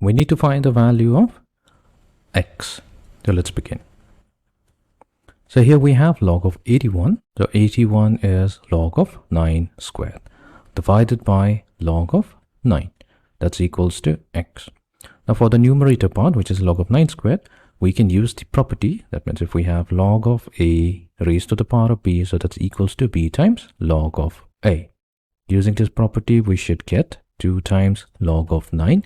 we need to find the value of x. So let's begin. So here we have log of 81. So 81 is log of 9 squared divided by log of 9. That's equals to x. Now for the numerator part, which is log of 9 squared, we can use the property. That means if we have log of a raised to the power of b, so that's equals to b times log of a. Using this property, we should get 2 times log of 9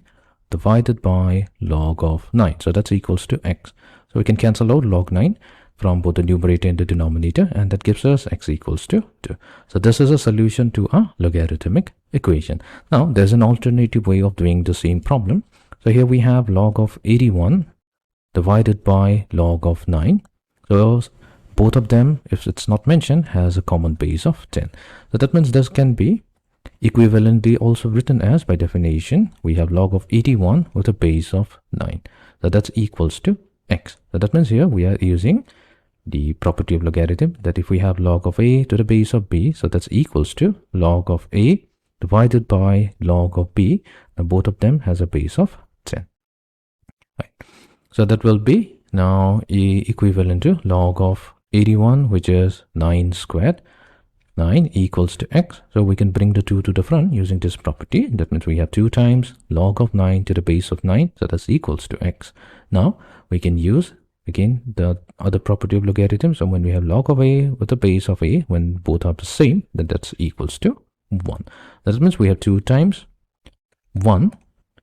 divided by log of 9. So that's equals to x. So we can cancel out log 9 from both the numerator and the denominator, and that gives us x equals to 2. So this is a solution to a logarithmic equation. Now there's an alternative way of doing the same problem. So here we have log of 81 divided by log of 9. So both of them, if it's not mentioned, has a common base of 10. So that means this can be equivalently also written as, by definition, we have log of 81 with a base of 9. So that's equals to x. So that means here we are using the property of logarithm, that if we have log of a to the base of b, so that's equals to log of a divided by log of b. Now both of them has a base of 10. Right. So that will be now equivalent to log of 81, which is 9 squared. 9 equals to x. So we can bring the 2 to the front using this property. That means we have 2 times log of 9 to the base of 9. So that's equals to x. Now we can use again the other property of logarithm. So when we have log of a with the base of a, when both are the same, then that's equals to 1. That means we have 2 times 1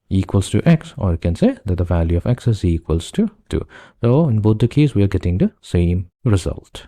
equals to x, or you can say that the value of x is equals to 2. So in both the cases, we are getting the same result.